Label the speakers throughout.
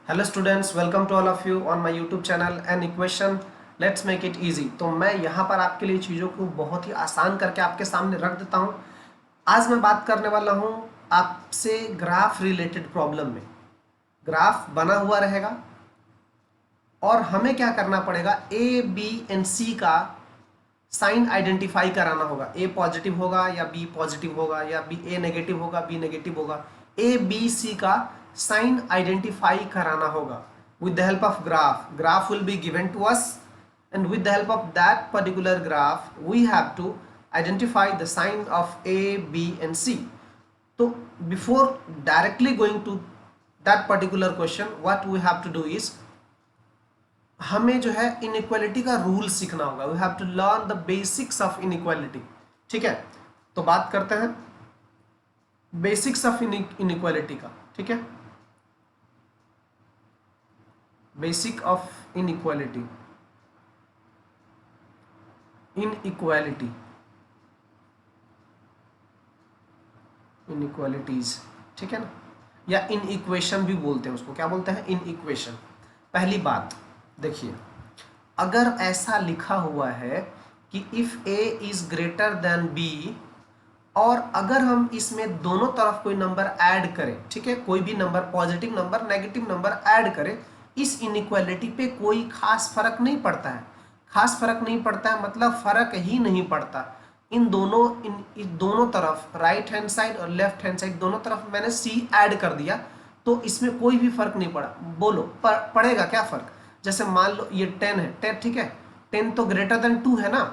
Speaker 1: Hello students, welcome to all of you on my YouTube channel an equation let's make it easy. तो मैं यहाँ पर आपके लिए चीज़ों को बहुत ही आसान करके आपके सामने रख देता हूँ। आज मैं बात करने वाला हूँ आपसे ग्राफ रिलेटेड प्रॉब्लम में। ग्राफ बना हुआ रहेगा और हमें क्या करना पड़ेगा, ए बी एंड सी का साइन आइडेंटिफाई कराना होगा। ए पॉजिटिव होगा या बी पॉजिटिव होगा, या बी ए नेगेटिव होगा बी नेगेटिव होगा। ए बी सी का साइन आइडेंटिफाई कराना होगा with the help of graph will be given to us, and with the help of that particular graph we have to identify the sign of A, B and C. So before directly going to that particular question, what we have to do is हमें जो है inequality का rule सीखना होगा। We have to learn the basics of inequality. ठीक है, तो बात करते हैं बेसिक्स ऑफ इनइक्वालिटी का। ठीक है, बेसिक ऑफ इनइक्वालिटी, इनइक्वालिटीज। ठीक है ना, या इनइक्वेशन भी बोलते हैं उसको। क्या बोलते हैं? इनइक्वेशन। पहली बात देखिए, अगर ऐसा लिखा हुआ है कि if A is greater than B, और अगर हम इसमें दोनों तरफ कोई नंबर ऐड करें, ठीक है, कोई भी number positive number negative number add करें, इस इनइक्वालिटी पे कोई खास फर्क नहीं पड़ता है। खास फर्क नहीं पड़ता है मतलब फर्क ही नहीं पड़ता। इन दोनों तरफ राइट हैंड साइड और लेफ्ट हैंड साइड दोनों तरफ मैंने सी ऐड कर दिया, तो इसमें कोई भी फर्क नहीं पड़ा। बोलो पड़ेगा क्या फर्क? जैसे मान लो ये 10 है, 10 ठीक है, 10 तो ग्रेटर देन 2 है ना।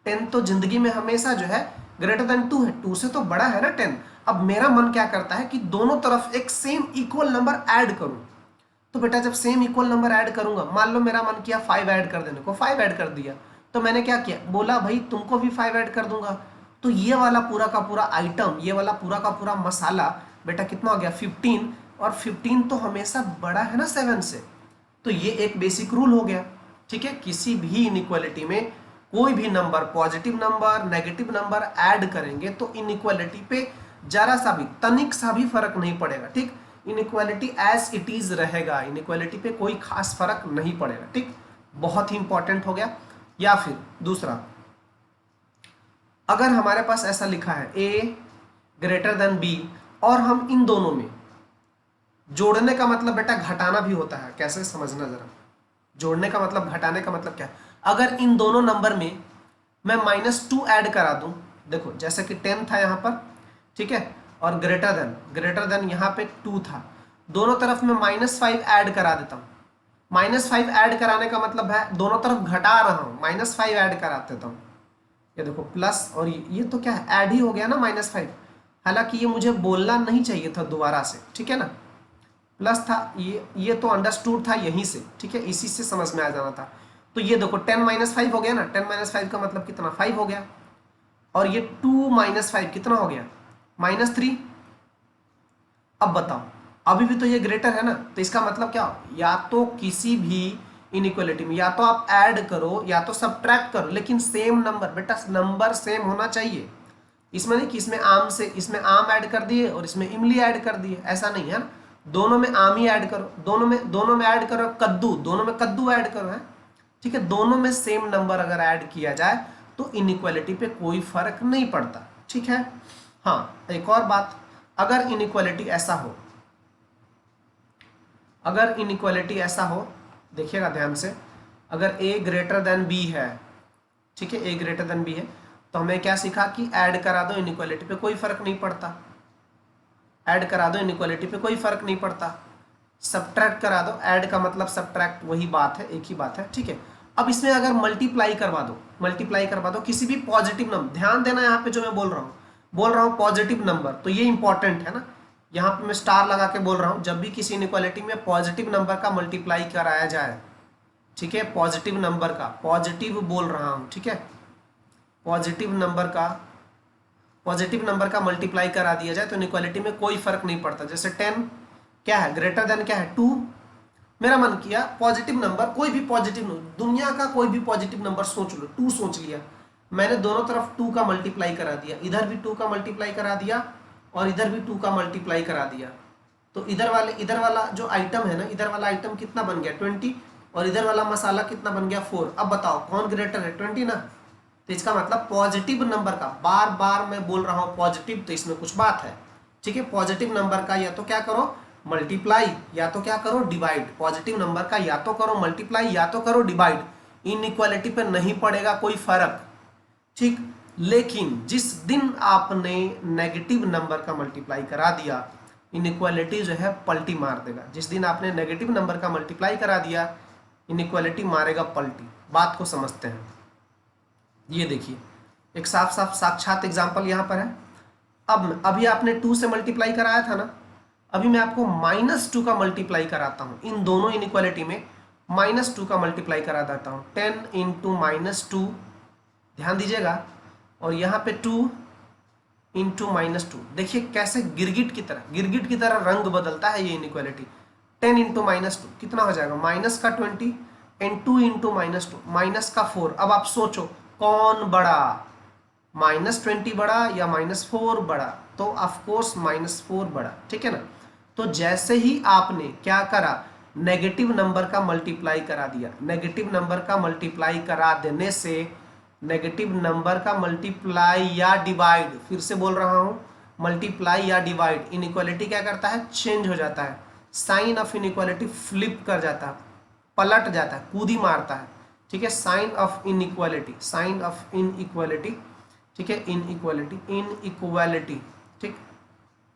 Speaker 1: 10 तो जिंदगी में हमेशा जो है ग्रेटर देन 2 है, 2 से तो बड़ा है ना 10। अब मेरा मन क्या करता है कि दोनों तरफ एक सेम इक्वल नंबर ऐड करूं। तो बेटा जब सेम इक्वल नंबर ऐड करूंगा, मान लो मेरा मन किया 5 ऐड कर देने को, 5 ऐड कर दिया, तो मैंने क्या किया, बोला भाई तुमको भी 5 ऐड कर दूंगा। तो ये वाला पूरा का पूरा आइटम, ये वाला पूरा का पूरा मसाला बेटा कितना हो गया, 15। और 15 तो हमेशा बड़ा है ना 7 से, तो ये एक बेसिक रूल हो गया। ठीक है, किसी भी इनइक्वालिटी में कोई भी number positive number negative number add करेंगे तो इनइक्वालिटी पे जरा सा भी तनिक सा भी फर्क नहीं पड़ेगा। ठीक, इनइक्वालिटी एज इट इज रहेगा, इनइक्वालिटी पे कोई खास फर्क नहीं पड़ेगा। ठीक, बहुत ही इंपॉर्टेंट हो गया। या फिर दूसरा, अगर हमारे पास ऐसा लिखा है ए ग्रेटर देन बी, और हम इन दोनों में जोड़ने का मतलब बेटा घटाना भी होता है। कैसे समझना जरा, जोड़ने का मतलब घटाने का मतलब क्या है। अगर इन दोनों नंबर में मैं -2 ऐड करा दूं, देखो जैसे कि 10 था यहाँ पर, ठीक है, और ग्रेटर देन यहाँ पे 2 था, दोनों तरफ मैं -5 ऐड करा देता हूँ। -5 ऐड कराने का मतलब है दोनों तरफ घटा रहा हूँ, -5 ऐड करा देता हूँ। ये देखो प्लस, और ये तो क्या है, ऐड ही हो गया ना -5। हालांकि ये मुझे बोलना नहीं चाहिए था दोबारा से, ठीक है ना, प्लस था, ये तो अंडरस्टूड था यहीं से, ठीक है, इसी से समझ में आ जाना था। तो ये देखो 10 - 5 हो गया ना, 10 - 5 का मतलब कितना, 5 हो गया, और ये 2 - 5 कितना हो गया, -3। अब बताओ, अभी भी तो ये ग्रेटर है ना, तो इसका मतलब क्या, या तो किसी भी इनइक्वालिटी में या तो आप ऐड करो या तो सब्ट्रैक्ट करो, लेकिन सेम नंबर, बेटा नंबर सेम होना चाहिए। इसमें नहीं कि इसमें आम ऐड कर दिए और इसमें इमली ऐड कर दिए, ऐसा नहीं है ना। दोनों में आम ही ऐड करो, दोनों में ऐड करो कद्दू, दोनों में कद्दू ऐड करो, है ठीक है। दोनों में सेम नंबर अगर ऐड किया जाए तो इनइक्वालिटी पे कोई फर्क नहीं पड़ता। ठीक है, हाँ एक और बात, अगर इनइक्वालिटी ऐसा हो, देखिएगा ध्यान से, अगर a ग्रेटर देन b है, ठीक है, a ग्रेटर देन b है, तो हमें क्या सीखा कि ऐड करा दो, इनइक्वालिटी पे कोई फर्क नहीं पड़ता। ऐड करा दो, इनइक्वालिटी पे कोई फर्क नहीं पड़ता। सब्ट्रैक्ट करा दो, ऐड का मतलब सब्ट्रैक्ट, वही बात है, एक ही बात है। ठीक है, अब इसमें अगर मल्टीप्लाई करवा दो किसी भी पॉजिटिव नंबर, ध्यान देना यहाँ पे जो मैं बोल रहा हूँ पॉजिटिव नंबर, तो ये इंपॉर्टेंट है ना, यहाँ पे मैं स्टार लगा के बोल रहा हूँ। जब भी किसी इनइक्वालिटी में पॉजिटिव नंबर का मल्टीप्लाई कराया जाए, ठीक है, पॉजिटिव नंबर का, पॉजिटिव बोल रहा हूँ, ठीक है, पॉजिटिव नंबर का मल्टीप्लाई करा दिया जाए तो इनइक्वालिटी में कोई फर्क नहीं पड़ता। जैसे 10 क्या है, ग्रेटर देन क्या है, 2। मेरा मन किया पॉजिटिव नंबर, कोई भी पॉजिटिव, दुनिया का कोई भी पॉजिटिव नंबर सोच लो, 2 सोच लिया, मैंने दोनों तरफ 2 का मल्टीप्लाई करा दिया, इधर भी 2 का मल्टीप्लाई करा दिया और इधर भी 2 का मल्टीप्लाई करा दिया। तो इधर वाला जो आइटम है ना, इधर वाला आइटम कितना बन गया 20, और इधर वाला मसाला कितना बन गया 4। अब बताओ कौन ग्रेटर है 20 ना। तो इसका मतलब पॉजिटिव नंबर का, बार बार मैं बोल रहा हूँ पॉजिटिव, तो इसमें कुछ बात है। ठीक है, पॉजिटिव नंबर का या तो क्या करो मल्टीप्लाई, या तो क्या करो डिवाइड। पॉजिटिव नंबर का या तो करो मल्टीप्लाई या तो करो डिवाइड, इनइक्वालिटी पे नहीं पड़ेगा कोई फर्क। ठीक, लेकिन जिस दिन आपने नेगेटिव नंबर का मल्टीप्लाई करा दिया, इनइक्वालिटी जो है पलटी मार देगा। जिस दिन आपने नेगेटिव नंबर का मल्टीप्लाई करा दिया, इनइक्वालिटी मारेगा पलटी। बात को समझते हैं। ये देखिए एक साफ साफ साक्षात एग्जांपल यहाँ पर है। अब अभी आपने 2 से मल्टीप्लाई कराया था ना, अभी मैं आपको -2 का मल्टीप्लाई कराता हूँ। इन दोनों इनइक्वालिटी में -2 का मल्टीप्लाई करा देता हूँ। 10 इंटू -2, ध्यान दीजिएगा, और यहाँ पे 2 इंटू -2। देखिए कैसे गिरगिट की तरह रंग बदलता है ये इनइक्वालिटी। 10 इंटू -2 कितना हो जाएगा, माइनस का 20, एंड 2 इंटू -2 माइनस का 4। अब आप सोचो कौन बड़ा, -20 बड़ा या -4 बड़ा? तो ऑफकोर्स -4 बड़ा। ठीक है ना। तो जैसे ही आपने क्या करा, नेगेटिव नंबर का मल्टीप्लाई करा दिया, नेगेटिव नंबर का मल्टीप्लाई करा देने से, नेगेटिव नंबर का मल्टीप्लाई या डिवाइड, फिर से बोल रहा हूं मल्टीप्लाई या डिवाइड, इनइक्वालिटी क्या करता है, चेंज हो जाता है। साइन ऑफ इनइक्वालिटी फ्लिप कर जाता है, पलट जाता है, कूदी मारता है। ठीक है, sign of inequality, sign of inequality. ठीक है, इनइक्वालिटी, ठीक,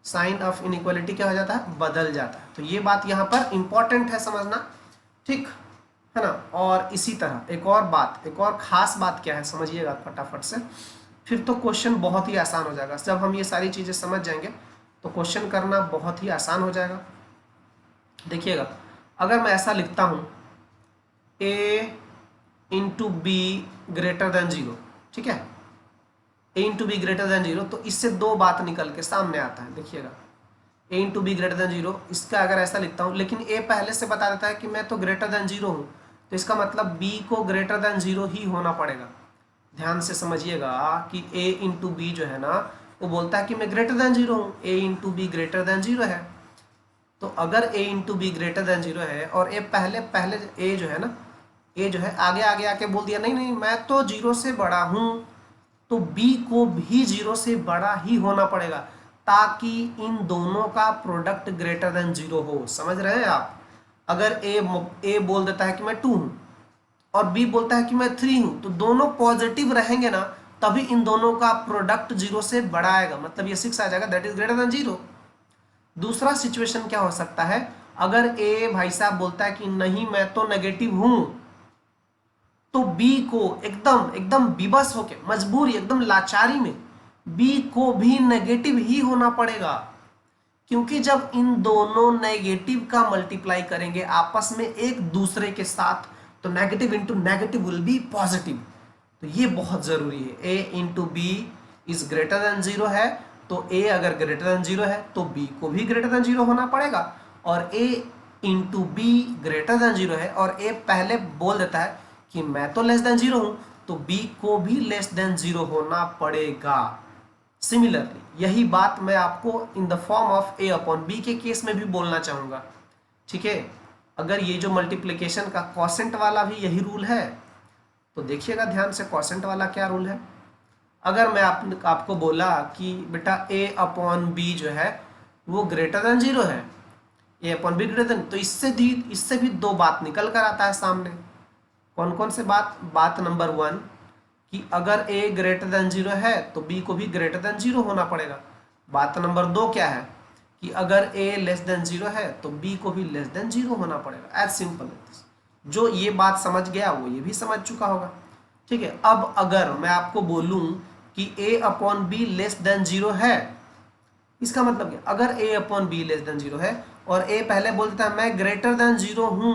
Speaker 1: साइन ऑफ इनइक्वालिटी क्या हो जाता है, बदल जाता है। तो ये बात यहाँ पर इंपॉर्टेंट है समझना, ठीक है ना। और इसी तरह एक और बात, एक और खास बात क्या है समझिएगा फटाफट से, फिर तो क्वेश्चन बहुत ही आसान हो जाएगा। जब हम ये सारी चीज़ें समझ जाएंगे तो क्वेश्चन करना बहुत ही आसान हो जाएगा। देखिएगा, अगर मैं ऐसा लिखता हूँ a into be greater than 0, ठीक है, a into be greater than 0, तो इससे दो बात निकल के सामने आता है। देखिएगा, a into be greater than 0, इसका अगर ऐसा लिखता हूँ, लेकिन a पहले से बता देता है कि मैं तो ग्रेटर देन 0 हूँ, तो इसका मतलब b को ग्रेटर देन 0 ही होना पड़ेगा। ध्यान से समझिएगा कि a इंटू बी जो है ना, वो बोलता है कि मैं ग्रेटर देन 0 हूँ, a into be greater than 0 है। तो अगर a into be greater than 0 है और a पहले a जो है ना, a जो है आगे आगे आके बोल दिया नहीं नहीं मैं तो 0 से बड़ा हूँ, तो b को भी 0 से बड़ा ही होना पड़ेगा, ताकि इन दोनों का प्रोडक्ट ग्रेटर देन 0 हो। समझ रहे हैं आप? अगर a बोल देता है कि मैं 2 हूँ और b बोलता है कि मैं 3 हूँ, तो दोनों पॉजिटिव रहेंगे ना, तभी इन दोनों का प्रोडक्ट 0 से बड़ा आएगा, मतलब ये 6 आ जाएगा, दैट इज ग्रेटर देन 0। दूसरा सिचुएशन क्या हो सकता है, अगर a भाई साहब बोलता है कि नहीं मैं तो नेगेटिव हूं, तो b को एकदम विवश होके, मजबूरी, एकदम लाचारी में b को भी नेगेटिव ही होना पड़ेगा, क्योंकि जब इन दोनों नेगेटिव का मल्टीप्लाई करेंगे आपस में एक दूसरे के साथ, तो negative into negative will be positive. तो ये बहुत जरूरी है। a into B is greater than 0 है, तो a अगर ग्रेटर देन 0 है तो b को भी ग्रेटर देन 0 होना पड़ेगा, और a into be greater than 0 है और a पहले बोल देता है कि मैं तो लेस देन 0 हूं, तो b को भी लेस देन 0 होना पड़ेगा। सिमिलरली यही बात मैं आपको in the form of a upon b के केस में भी बोलना चाहूंगा। ठीक है, अगर ये जो मल्टीप्लिकेशन का क्वोशेंट वाला भी यही रूल है, तो देखिएगा ध्यान से क्वोशेंट वाला क्या रूल है। अगर मैं आपको बोला कि बेटा a अपॉन बी जो है वो ग्रेटर देन 0 है, a upon be greater than, तो इससे भी दो बात निकल कर आता है सामने। कौन कौन से बात? बात नंबर 1 कि अगर a ग्रेटर देन 0 है तो b को भी ग्रेटर देन 0 होना पड़ेगा। बात नंबर 2 क्या है कि अगर a लेस देन 0 है तो b को भी लेस देन 0 होना पड़ेगा। As simple as. जो ये बात समझ गया वो ये भी समझ चुका होगा। ठीक है, अब अगर मैं आपको बोलूं कि a upon be less than 0 है, इसका मतलब क्या? अगर a upon be less than 0 है और a पहले बोलता है मैं ग्रेटर देन 0 हूं,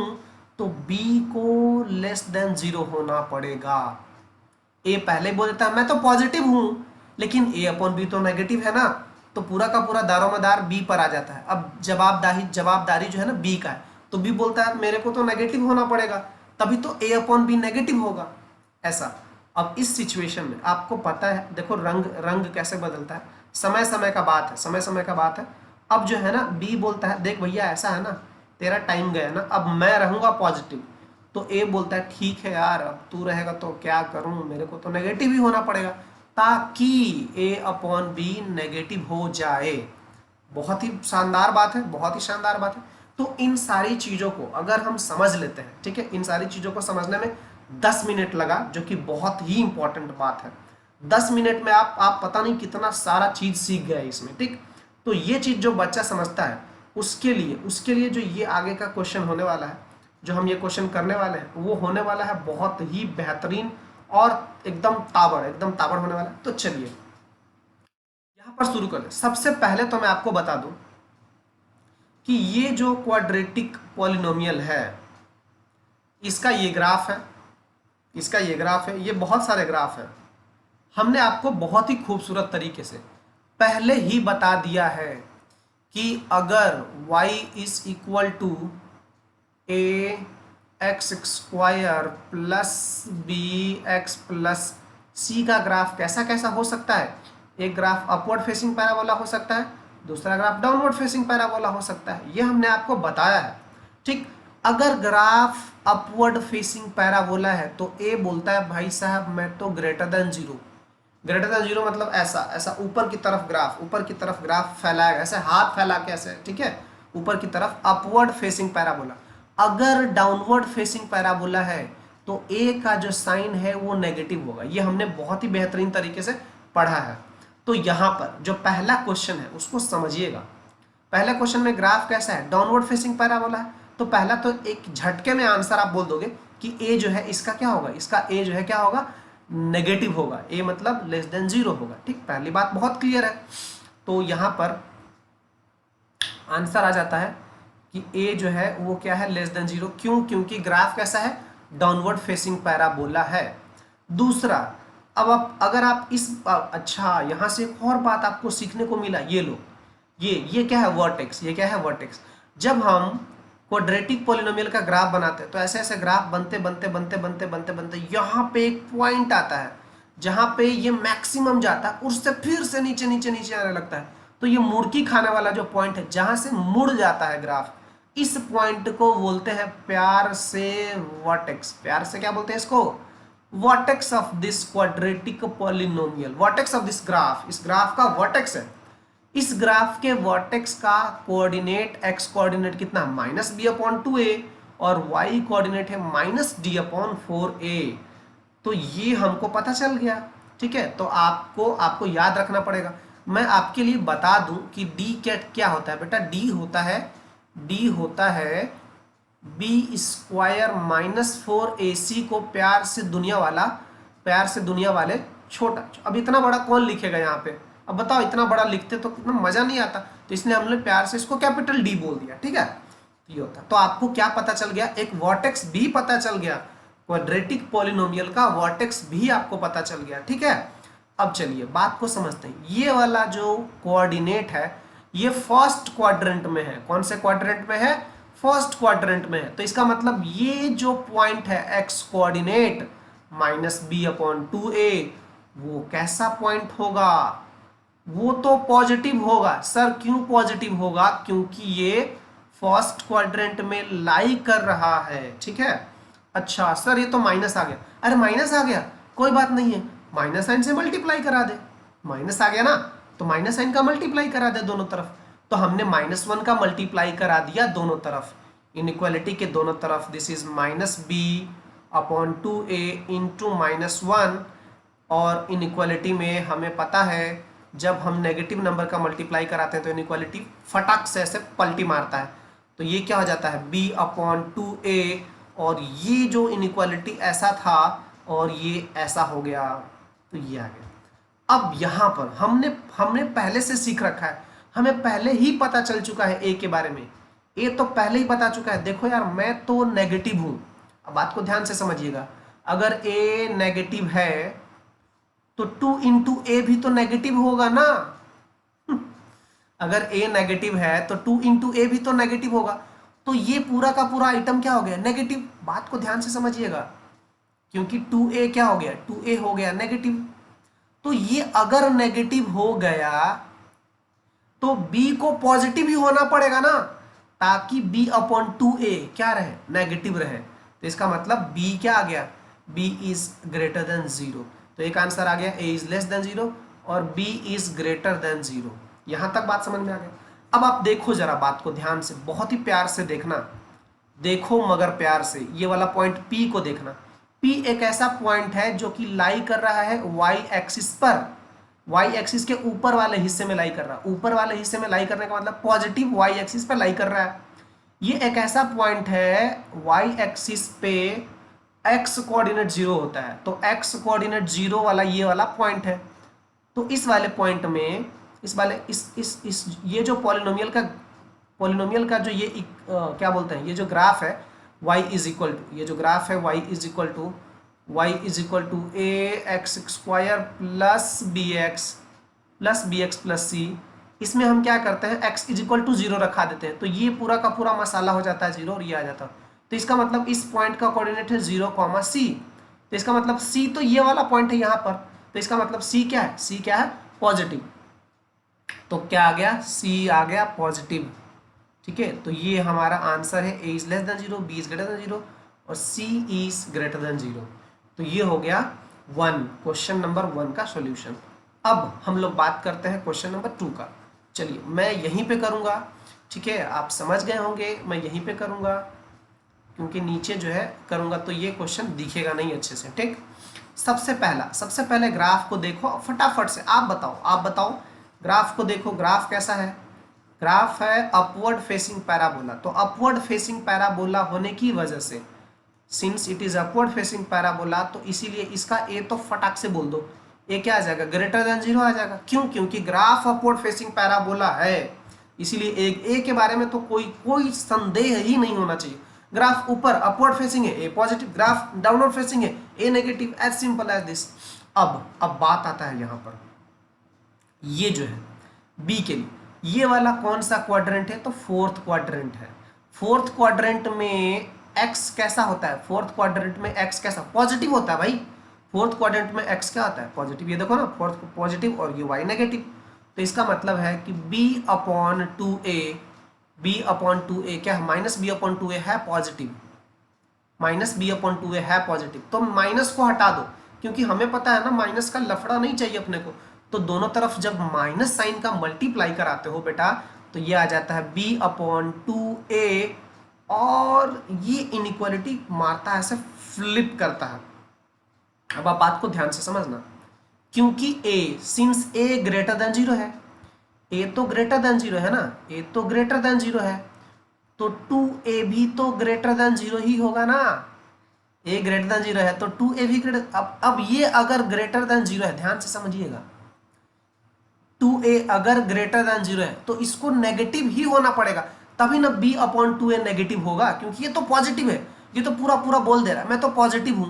Speaker 1: तो b को लेस देन 0 होना पड़ेगा। a पहले बोल देता है मैं तो पॉजिटिव हूं, लेकिन a अपॉन बी तो नेगेटिव है ना, तो पूरा का पूरा दारोमदार b पर आ जाता है। अब जवाबदारी जो है ना b का है, तो b बोलता है मेरे को तो नेगेटिव होना पड़ेगा, तभी तो a अपॉन बी नेगेटिव होगा। ऐसा। अब इस सिचुएशन में आपको पता है, देखो रंग कैसे बदलता है, समय समय का बात है, अब जो है ना बी बोलता है देख भैया ऐसा है ना, तेरा टाइम गया ना, अब मैं रहूंगा पॉजिटिव। तो ए बोलता है ठीक है यार, अब तू रहेगा तो क्या करूं, मेरे को तो नेगेटिव ही होना पड़ेगा, ताकि ए अपॉन बी नेगेटिव हो जाए। बहुत ही शानदार बात है, बहुत ही शानदार बात है। तो इन सारी चीज़ों को अगर हम समझ लेते हैं, ठीक है, इन सारी चीज़ों को समझने में 10 मिनट लगा, जो कि बहुत ही इंपॉर्टेंट बात है। 10 मिनट में आप पता नहीं कितना सारा चीज़ सीख गए इसमें, ठीक। तो ये चीज़ जो बच्चा समझता है उसके लिए जो ये आगे का क्वेश्चन होने वाला है, जो हम ये क्वेश्चन करने वाले हैं, वो होने वाला है बहुत ही बेहतरीन और एकदम ताबड़ होने वाला है। तो चलिए यहाँ पर शुरू कर दे। सबसे पहले तो मैं आपको बता दूं कि ये जो क्वाड्रेटिक पॉलिनोमियल है, इसका ये ग्राफ है, इसका ये ग्राफ है, ये बहुत सारे ग्राफ है। हमने आपको बहुत ही खूबसूरत तरीके से पहले ही बता दिया है कि अगर y is equal to a x square plus b x plus c का ग्राफ कैसा कैसा हो सकता है। एक ग्राफ अपवर्ड फेसिंग पैराबोला हो सकता है, दूसरा ग्राफ डाउनवर्ड फेसिंग पैराबोला हो सकता है, ये हमने आपको बताया है, ठीक। अगर ग्राफ अपवर्ड फेसिंग पैराबोला है तो ए बोलता है भाई साहब मैं तो greater than zero, greater than zero मतलब ऐसा ऐसा ऊपर की तरफ ग्राफ फैलाएगा, ऐसे हाथ फैला के ऐसे, ठीक है, ऊपर की तरफ अपवर्ड फेसिंग पैराबोला। अगर डाउनवर्ड फेसिंग पैराबोला है तो ए का जो साइन है वो नेगेटिव होगा, ये हमने बहुत ही बेहतरीन तरीके से पढ़ा है। तो यहाँ पर जो पहला क्वेश्चन है उसको समझिएगा। पहले क्वेश्चन में ग्राफ कैसा है, डाउनवर्ड फेसिंग पैराबोला है। तो पहला तो एक झटके में आंसर आप बोल दोगे कि ए जो है इसका क्या होगा, इसका ए जो है क्या होगा, नेगेटिव होगा, ए मतलब लेस देन जीरो होगा, ठीक। पहली बात बहुत क्लियर है। तो यहाँ पर आंसर आ जाता है कि ए जो है वो क्या है, लेस देन जीरो। क्यों? क्योंकि ग्राफ कैसा है, डाउनवर्ड फेसिंग पैराबोला है। दूसरा, अब आप अगर आप इस अच्छा यहाँ से एक और बात आपको सीखने को मिला, ये लो, ये क्या है, वर्टेक्स, ये क्या है, वर्टेक्स। जब हम क्वाड्रेटिक पॉलिनोमियल का ग्राफ बनाते हैं तो ऐसे ऐसे ग्राफ बनते बनते बनते बनते बनते बनते यहाँ पे एक पॉइंट आता है जहाँ पे ये मैक्सिमम जाता है, उससे फिर से नीचे नीचे नीचे आने लगता है। तो ये मुड़की खाने वाला जो पॉइंट है जहाँ से मुड़ जाता है ग्राफ, इस पॉइंट को बोलते हैं प्यार से वर्टेक्स। प्यार से क्या बोलते हैं इसको, vertex of this quadratic polynomial, vertex of this graph, इस ग्राफ का वर्टेक्स है। इस ग्राफ के वर्टेक्स का कोऑर्डिनेट एक्स कोऑर्डिनेट कितना, माइनस बी अपॉन 2a, और वाई कोऑर्डिनेट है माइनस डी अपॉन 4a। तो ये हमको पता चल गया, ठीक है। तो आपको याद रखना पड़ेगा। मैं आपके लिए बता दूं कि डी क्या होता है बेटा, डी होता है बी स्क्वायर माइनस 4ac को प्यार से दुनिया वाले छोटा। अब इतना बड़ा कौन लिखेगा यहाँ पे, अब बताओ, इतना बड़ा लिखते तो कितना मजा नहीं आता, तो इसलिए हमने प्यार से इसको कैपिटल डी बोल दिया, ठीक है। ये होता, तो आपको क्या पता चल गया, एक वर्टेक्स भी पता चल गया, क्वाड्रेटिक पॉलिनोमियल का वर्टेक्स भी आपको पता चल गया, ठीक है। अब चलिए बात को समझते हैं। ये वाला जो कोऑर्डिनेट है ये फर्स्ट क्वाड्रेंट में है। कौन से क्वाड्रेंट में है, फर्स्ट क्वाड्रेंट में है। तो इसका मतलब ये जो पॉइंट है x coordinate minus B upon 2a, वो कैसा पॉइंट होगा, वो तो पॉजिटिव होगा। सर क्यों पॉजिटिव होगा, क्योंकि ये फर्स्ट क्वाड्रेंट में लाई कर रहा है, ठीक है। अच्छा सर ये तो माइनस आ गया, अरे माइनस आ गया कोई बात नहीं है, माइनस साइन से मल्टीप्लाई करा दे, माइनस आ गया ना तो माइनस साइन का मल्टीप्लाई करा दे दोनों तरफ। तो हमने -1 का मल्टीप्लाई करा दिया दोनों तरफ, इनइक्वालिटी के दोनों तरफ। This is minus B upon 2a into -1, और इनइक्वालिटी में हमें पता है जब हम नेगेटिव नंबर का मल्टीप्लाई कराते हैं तो इनइक्वालिटी फटाक से ऐसे पलटी मारता है। तो ये क्या हो जाता है, b अपॉन 2a, और ये जो इनइक्वालिटी ऐसा था और ये ऐसा हो गया, तो ये आ गया। अब यहाँ पर हमने पहले से सीख रखा है, हमें पहले ही पता चल चुका है ए के बारे में, ए तो पहले ही पता चुका है। देखो यार मैं तो नेगेटिव हूँ, अब बात को ध्यान से समझिएगा। अगर ए नेगेटिव है तो 2 इंटू ए भी तो नेगेटिव होगा ना। अगर ए नेगेटिव है तो 2 इंटू ए भी तो नेगेटिव होगा। तो ये पूरा का पूरा आइटम क्या हो गया, नेगेटिव। बात को ध्यान से समझिएगा, क्योंकि 2a क्या हो गया, 2a हो गया नेगेटिव। तो ये अगर नेगेटिव हो गया तो b को पॉजिटिव ही होना पड़ेगा ना, ताकि b/2a क्या रहे, नेगेटिव रहे। तो इसका मतलब b क्या आ गया, b इज ग्रेटर देन 0। तो एक आंसर आ गया a इज लेस देन 0 और b इज ग्रेटर देन 0। यहां तक बात समझ में आ गया। अब आप देखो जरा बात को ध्यान से, बहुत ही प्यार से देखना, देखो मगर प्यार से, ये वाला पॉइंट P को देखना। P एक ऐसा पॉइंट है जो कि लाई कर रहा है y एक्सिस पर, y एक्सिस के ऊपर वाले हिस्से में लाई कर रहा है। ऊपर वाले हिस्से में लाई करने का मतलब पॉजिटिव y एक्सिस पर लाई कर रहा है। ये एक ऐसा पॉइंट है y एक्सिस पे x कोऑर्डिनेट 0 होता है, तो x कोऑर्डिनेट 0 वाला ये वाला पॉइंट है। तो इस वाले पॉइंट में इस वाले इस ये जो पॉलिनोमियल का जो ये क्या बोलते हैं, ये जो ग्राफ है y इज इक्वल टू, ये जो ग्राफ है y is equal to a x square plus b x plus c, इसमें हम क्या करते हैं x इज इक्वल टू 0 रखा देते हैं, तो ये पूरा का पूरा मसाला हो जाता है 0 और ये आ जाता है। तो इसका मतलब इस पॉइंट का कोऑर्डिनेट है 0, c। तो इसका मतलब c तो ये वाला पॉइंट है यहाँ पर, तो इसका मतलब c क्या है, c क्या है, पॉजिटिव। तो क्या आ गया, c आ गया पॉजिटिव। ठीक है, तो ये हमारा आंसर है a is less than 0, b is greater than 0 और c इज ग्रेटर देन 0। तो ये हो गया क्वेश्चन नंबर 1 का सॉल्यूशन। अब हम लोग बात करते हैं क्वेश्चन नंबर 2 का। चलिए मैं यहीं पे करूँगा, ठीक है, आप समझ गए होंगे, मैं यहीं पे करूँगा क्योंकि नीचे जो है करूँगा तो ये क्वेश्चन दिखेगा नहीं अच्छे से। ठीक, सबसे पहले ग्राफ को देखो फटाफट से, आप बताओ ग्राफ को देखो, ग्राफ कैसा है, ग्राफ है अपवर्ड फेसिंग पैराबोला। तो अपवर्ड फेसिंग पैराबोला होने की वजह से, since it is upward facing parabola, तो इसीलिए इसका ए तो फटाक से बोल दो, ए क्या आ जाएगा, ग्रेटर देन 0 आ जाएगा। क्यों, क्योंकि ग्राफ अपवर्ड फेसिंग पैराबोला है, इसीलिए ए के बारे में तो कोई संदेह ही नहीं होना चाहिए। ग्राफ ऊपर अपवर्ड फेसिंग है, a positive, graph downward facing है, a negative, as simple as this. अब बात आता है यहाँ पर, ये जो है बी के लिए, ये वाला कौन सा क्वाड्रेंट है, तो फोर्थ क्वाड्रेंट है। फोर्थ क्वाड्रेंट में एक्स कैसा होता है, फोर्थ क्वाड्रेंट में एक्स कैसा, पॉजिटिव होता है भाई। फोर्थ क्वाड्रेंट में एक्स क्या होता है, पॉजिटिव। ये देखो ना, फोर्थ पॉजिटिव और ये वाई नेगेटिव। तो इसका मतलब है कि b/2a क्या है, -b/2a है पॉजिटिव, -b/2a है पॉजिटिव। तो माइनस को हटा दो, क्योंकि हमें पता है ना माइनस का लफड़ा नहीं चाहिए अपने को। तो दोनों तरफ जब माइनस साइन का मल्टीप्लाई कराते हो बेटा, तो ये आ जाता है b/2a, और ये इनइक्वालिटी मारता है, ऐसे फ्लिप करता है। अब आप बात को ध्यान से समझना, क्योंकि a, since a greater than 0 है, a तो ग्रेटर देन 0 है ना, a तो ग्रेटर देन 0 है, तो 2a भी तो ग्रेटर देन 0 ही होगा ना। a ग्रेटर देन 0 है तो 2a भी ग्रेटर। अब ये अगर ग्रेटर देन 0 है, ध्यान से समझिएगा, 2a अगर ग्रेटर देन 0 है तो इसको नेगेटिव ही होना पड़ेगा, तभी ना b/2a नेगेटिव होगा, क्योंकि ये तो पॉजिटिव है, ये तो पूरा बोल दे रहा है मैं तो पॉजिटिव हूं।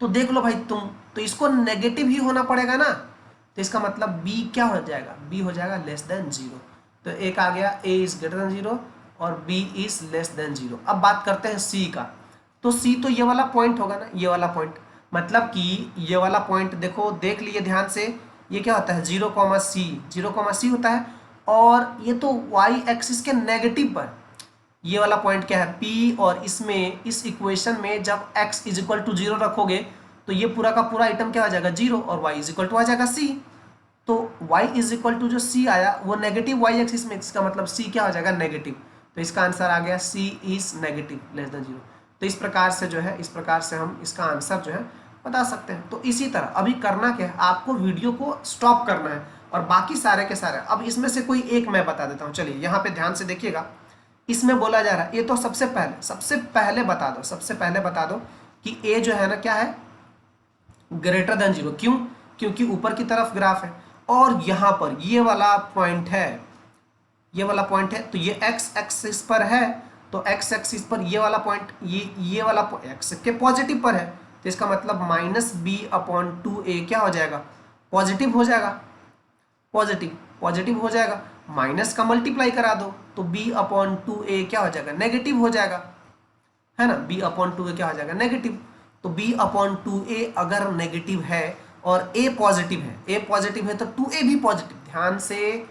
Speaker 1: तो देख लो भाई तुम, तो इसको नेगेटिव ही होना पड़ेगा ना। तो इसका मतलब b क्या हो जाएगा, b हो जाएगा लेस देन 0। तो एक आ गया a इज ग्रेटर देन 0 और b इज लेस देन 0। अब बात करते हैं c का। तो c तो ये वाला पॉइंट होगा ना, ये वाला पॉइंट, मतलब कि ये वाला पॉइंट देखो, देख लिए ध्यान से, ये क्या होता है 0,c होता है, और ये तो y एक्सिस के नेगेटिव पर, ये वाला पॉइंट क्या है P, और इसमें इस इक्वेशन में जब x इज इक्वल टू 0 रखोगे तो ये पूरा का पूरा आइटम क्या हो जाएगा 0, और y इज इक्वल टू आ जाएगा c। तो y इज इक्वल टू जो c आया वो नेगेटिव y एक्सिस में, इसका मतलब c क्या हो जाएगा, नेगेटिव। तो इसका आंसर आ गया c is negative less than 0। तो इस प्रकार से जो है, इस प्रकार से हम इसका आंसर जो है बता सकते हैं। तो इसी तरह अभी करना क्या है, आपको वीडियो को स्टॉप करना है और बाकी सारे के सारे, अब इसमें से कोई एक मैं बता देता हूँ। चलिए यहाँ पे ध्यान से देखिएगा, इसमें बोला जा रहा है, ये तो सबसे पहले बता दो कि a जो है ना क्या है, ग्रेटर देन 0। क्यों, क्योंकि ऊपर की तरफ ग्राफ है और यहाँ पर ये वाला पॉइंट है, तो ये x एक्सिस पर है, तो x एक्सिस पर ये वाला पॉइंट, ये वाला x के पॉजिटिव पर है, तो इसका मतलब -b/2a क्या हो जाएगा, पॉजिटिव हो जाएगा, माइनस का मल्टीप्लाई करा दो तो b/2a क्या हो जाएगा, नेगेटिव हो जाएगा, है ना, b/2a क्या हो जाएगा, नेगेटिव। तो b/2a अगर नेगेटिव है और a पॉजिटिव है, तो 2a भी पॉजिटिव। ध्यान से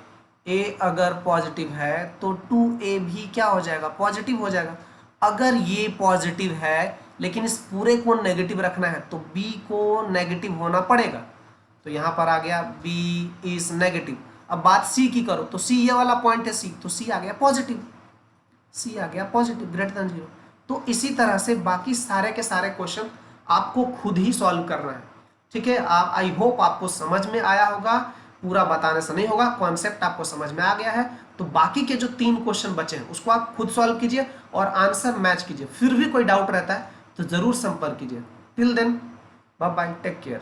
Speaker 1: ए अगर पॉजिटिव है तो 2a भी क्या हो जाएगा, पॉजिटिव हो जाएगा। अगर ये पॉजिटिव है लेकिन इस पूरे को नेगेटिव रखना है तो b को नेगेटिव होना पड़ेगा। तो यहाँ पर आ गया b इज नेगेटिव। अब बात c की करो तो c ये वाला पॉइंट है c, तो c आ गया पॉजिटिव, c आ गया पॉजिटिव ग्रेटर देन 0। तो इसी तरह से बाकी सारे के सारे क्वेश्चन आपको खुद ही सॉल्व करना है, ठीक है। आप आई होप आपको समझ में आया होगा, पूरा बताने से नहीं होगा, कॉन्सेप्ट आपको समझ में आ गया है। तो बाकी के जो 3 क्वेश्चन बचे हैं उसको आप खुद सॉल्व कीजिए और आंसर मैच कीजिए। फिर भी कोई डाउट रहता है तो जरूर संपर्क कीजिए। Till then bye bye, take care.